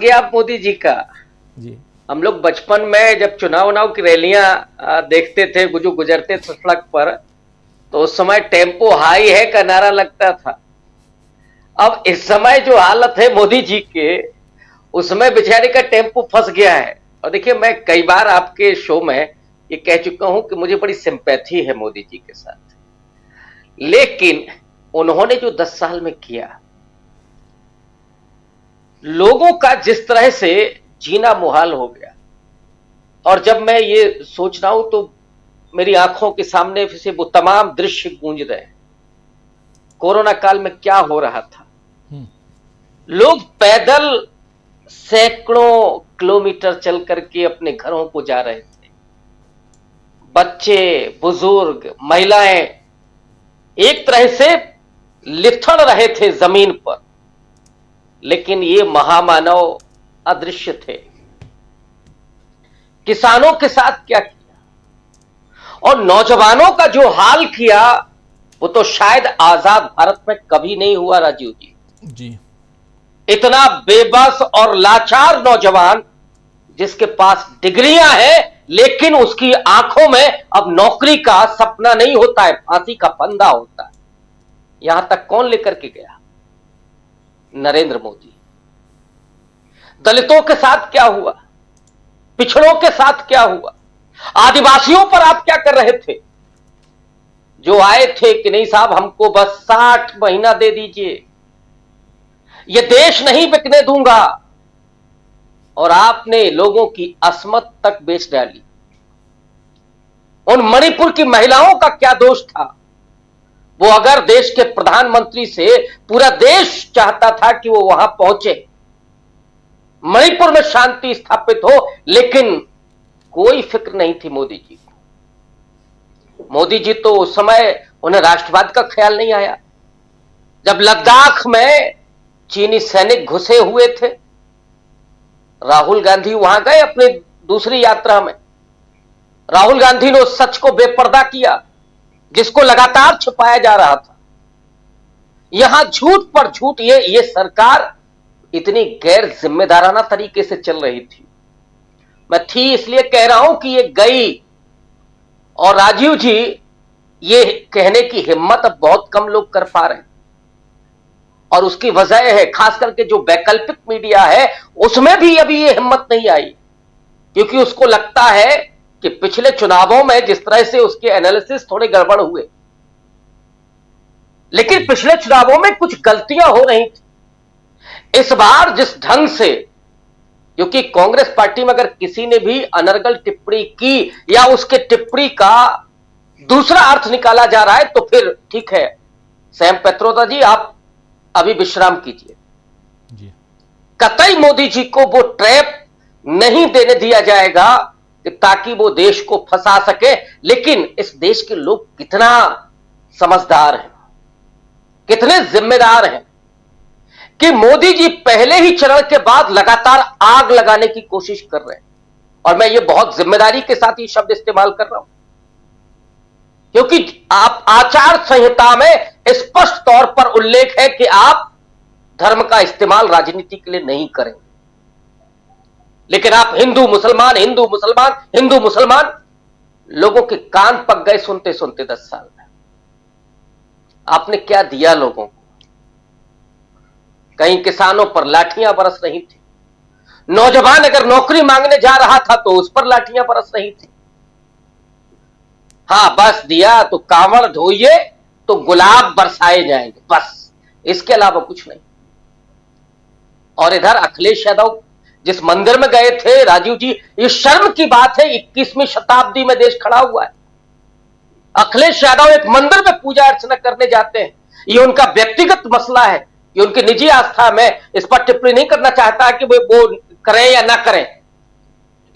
गया मोदी जी का। जी। हम लोग बचपन में जब चुनाव की रैलियां देखते थे, जो गुजरते थे सड़क पर, तो उस समय टेम्पो हाई है का नारा लगता था। अब इस समय जो हालत है मोदी जी के, उसमें बेचारे का टेम्पो फंस गया है। और देखिए, मैं कई बार आपके शो में ये कह चुका हूं कि मुझे बड़ी सिंपैथी है मोदी जी के साथ, लेकिन उन्होंने जो 10 साल में किया, लोगों का जिस तरह से जीना मुहाल हो गया। और जब मैं ये सोच रहा हूं तो मेरी आंखों के सामने से वो तमाम दृश्य गूंज रहे हैं। कोरोना काल में क्या हो रहा था, लोग पैदल सैकड़ों किलोमीटर चल करके अपने घरों को जा रहे थे। बच्चे, बुजुर्ग, महिलाएं एक तरह से लिथड़ रहे थे जमीन पर, लेकिन ये महामानव अदृश्य थे। किसानों के साथ क्या किया और नौजवानों का जो हाल किया, वो तो शायद आजाद भारत में कभी नहीं हुआ। राजीव जी, इतना बेबस और लाचार नौजवान जिसके पास डिग्रियां हैं, लेकिन उसकी आंखों में अब नौकरी का सपना नहीं होता है, फांसी का फंदा होता है। यहां तक कौन लेकर के गया? नरेंद्र मोदी। दलितों के साथ क्या हुआ, पिछड़ों के साथ क्या हुआ, आदिवासियों पर आप क्या कर रहे थे? जो आए थे कि नहीं साहब, हमको बस 60 महीना दे दीजिए, ये देश नहीं बिकने दूंगा, और आपने लोगों की अस्मत तक बेच डाली। उन मणिपुर की महिलाओं का क्या दोष था? वो अगर देश के प्रधानमंत्री से पूरा देश चाहता था कि वो वहां पहुंचे, मणिपुर में शांति स्थापित हो, लेकिन कोई फिक्र नहीं थी मोदी जी को। मोदी जी तो उस समय उन्हें राष्ट्रवाद का ख्याल नहीं आया। जब लद्दाख में चीनी सैनिक घुसे हुए थे, राहुल गांधी वहां गए अपनी दूसरी यात्रा में। राहुल गांधी ने उस सच को बेपर्दा किया जिसको लगातार छिपाया जा रहा था। यहां झूठ पर झूठ, ये सरकार इतनी गैर जिम्मेदाराना तरीके से चल रही थी। मैं थी इसलिए कह रहा हूं कि ये गई। और राजीव जी, ये कहने की हिम्मत अब बहुत कम लोग कर पा रहे हैं, और उसकी वजह है खास करके जो वैकल्पिक मीडिया है, उसमें भी अभी ये हिम्मत नहीं आई, क्योंकि उसको लगता है कि पिछले चुनावों में जिस तरह से उसके एनालिसिस थोड़े गड़बड़ हुए, लेकिन पिछले चुनावों में कुछ गलतियां हो रही थी। इस बार जिस ढंग से, क्योंकि कांग्रेस पार्टी में अगर किसी ने भी अनर्गल टिप्पणी की या उसके टिप्पणी का दूसरा अर्थ निकाला जा रहा है, तो फिर ठीक है, सैम पैत्रोदा जी आप अभी विश्राम कीजिए। कतई मोदी जी को वो ट्रैप नहीं देने दिया जाएगा कि ताकि वो देश को फंसा सके। लेकिन इस देश के लोग कितना समझदार हैं, कितने जिम्मेदार हैं कि मोदी जी पहले ही चरण के बाद लगातार आग लगाने की कोशिश कर रहे हैं। और मैं ये बहुत जिम्मेदारी के साथ ये शब्द इस्तेमाल कर रहा हूं, क्योंकि आप आचार संहिता में स्पष्ट तौर पर उल्लेख है कि आप धर्म का इस्तेमाल राजनीति के लिए नहीं करेंगे। लेकिन आप हिंदू मुसलमान, हिंदू मुसलमान, हिंदू मुसलमान, लोगों के कान पक गए सुनते सुनते 10 साल में। आपने क्या दिया लोगों को? कहीं किसानों पर लाठियां बरस रही थी, नौजवान अगर नौकरी मांगने जा रहा था तो उस पर लाठियां बरस रही थी। हाँ, बस दिया तो कांवड़ ढोइए तो गुलाब बरसाए जाएंगे, बस, इसके अलावा कुछ नहीं। और इधर अखिलेश यादव जिस मंदिर में गए थे, राजीव जी, ये शर्म की बात है, 21वीं शताब्दी में देश खड़ा हुआ है। अखिलेश यादव एक मंदिर में पूजा अर्चना करने जाते हैं। ये उनका व्यक्तिगत मसला है, ये उनकी निजी आस्था में, इस पर टिप्पणी नहीं करना चाहता कि वो करें या ना करें।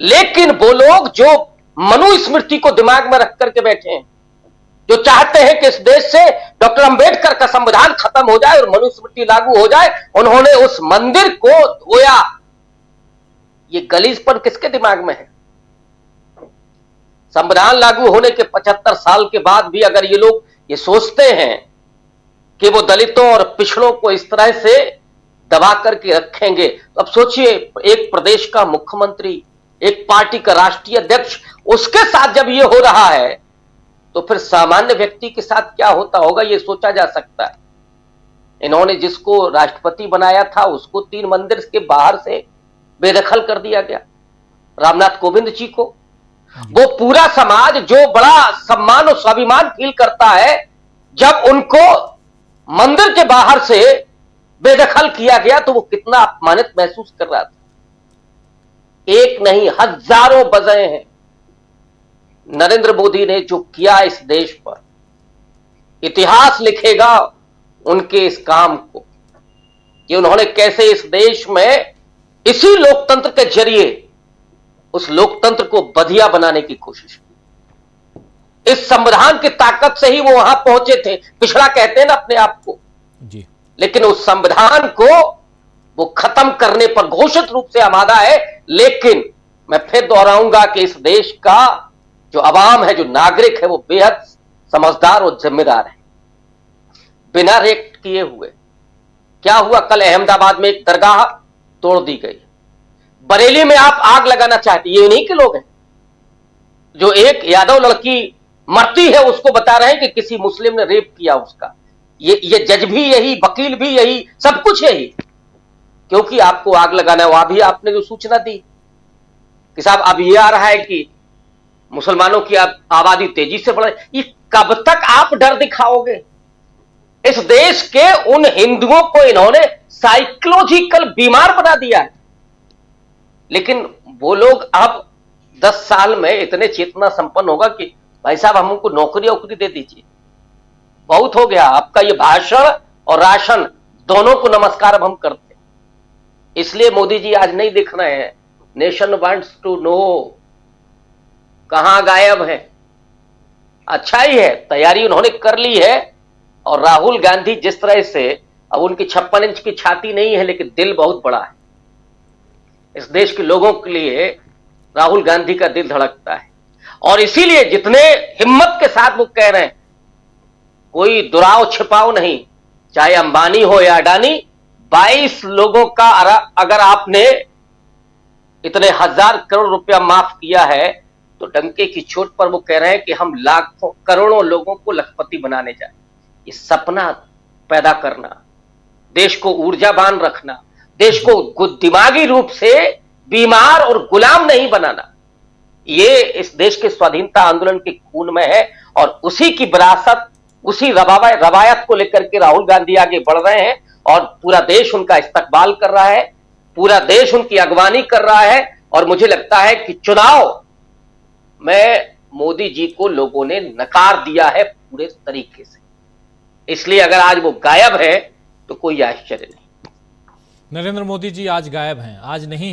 लेकिन वो लोग जो मनुस्मृति को दिमाग में रख करके बैठे हैं, जो चाहते हैं कि इस देश से डॉक्टर अंबेडकर का संविधान खत्म हो जाए और मनुस्मृति लागू हो जाए, उन्होंने उस मंदिर को धोया। ये गलीजपन किसके दिमाग में है? संविधान लागू होने के 75 साल के बाद भी अगर ये लोग ये सोचते हैं कि वो दलितों और पिछड़ों को इस तरह से दबा करके रखेंगे। अब सोचिए, एक प्रदेश का मुख्यमंत्री, एक पार्टी का राष्ट्रीय अध्यक्ष, उसके साथ जब ये हो रहा है तो फिर सामान्य व्यक्ति के साथ क्या होता होगा, ये सोचा जा सकता है। इन्होंने जिसको राष्ट्रपति बनाया था उसको 3 मंदिर के बाहर से बेदखल कर दिया गया, रामनाथ कोविंद जी को। वो पूरा समाज जो बड़ा सम्मान और स्वाभिमान फील करता है, जब उनको मंदिर के बाहर से बेदखल किया गया तो वो कितना अपमानित महसूस कर रहा था। एक नहीं, हजारों वजह हैं। नरेंद्र मोदी ने जो किया इस देश पर, इतिहास लिखेगा उनके इस काम को, कि उन्होंने कैसे इस देश में इसी लोकतंत्र के जरिए उस लोकतंत्र को बधिया बनाने की कोशिश की। इस संविधान की ताकत से ही वो वहां पहुंचे थे। पिछड़ा कहते हैं ना अपने आप को जी, लेकिन उस संविधान को वो खत्म करने पर घोषित रूप से आमादा है। लेकिन मैं फिर दोहराऊंगा कि इस देश का जो अवाम है, जो नागरिक है, वो बेहद समझदार और जिम्मेदार है। बिना रिएक्ट किए हुए क्या हुआ, कल अहमदाबाद में एक दरगाह तोड़ दी गई। बरेली में आप आग लगाना चाहते, ये उन्हीं के लोग हैं जो एक यादव लड़की मरती है उसको बता रहे हैं कि किसी मुस्लिम ने रेप किया उसका। ये जज भी यही, वकील भी यही, सब कुछ यही, क्योंकि आपको आग लगाना है। वहां भी आपने जो सूचना दी कि साहब अब ये आ रहा है कि मुसलमानों की आबादी तेजी से बढ़ रही, ये कब तक आप डर दिखाओगे? इस देश के उन हिंदुओं को इन्होंने साइकोलॉजिकल बीमार बना दिया है। लेकिन वो लोग अब 10 साल में इतने चेतना संपन्न होगा कि भाई साहब हमको नौकरी वोकरी दे दीजिए, बहुत हो गया आपका ये भाषण और राशन दोनों को नमस्कार अब हम करते हैं। इसलिए मोदी जी आज नहीं दिख रहे हैं। नेशन वांट्स टू नो कहां गायब है। अच्छा ही है, तैयारी उन्होंने कर ली है। और राहुल गांधी जिस तरह से, अब उनकी 56 इंच की छाती नहीं है लेकिन दिल बहुत बड़ा है। इस देश के लोगों के लिए राहुल गांधी का दिल धड़कता है और इसीलिए जितने हिम्मत के साथ वो कह रहे हैं, कोई दुराव छिपाव नहीं, चाहे अंबानी हो या अडानी, 22 लोगों का अगर आपने इतने 1000 करोड़ रुपया माफ किया है तो डंके की चोट पर वो कह रहे हैं कि हम लाखों करोड़ों लोगों को लखपति बनाने जाए। ये सपना पैदा करना, देश को ऊर्जावान रखना, देश को दिमागी रूप से बीमार और गुलाम नहीं बनाना, ये इस देश के स्वाधीनता आंदोलन के खून में है। और उसी की विरासत, उसी रवायत को लेकर के राहुल गांधी आगे बढ़ रहे हैं और पूरा देश उनका इस्तकबाल कर रहा है, पूरा देश उनकी अगवानी कर रहा है। और मुझे लगता है कि चुनाव में मोदी जी को लोगों ने नकार दिया है पूरे तरीके से। इसलिए अगर आज वो गायब है तो कोई आश्चर्य नहीं। नरेंद्र मोदी जी आज गायब हैं, आज नहीं है।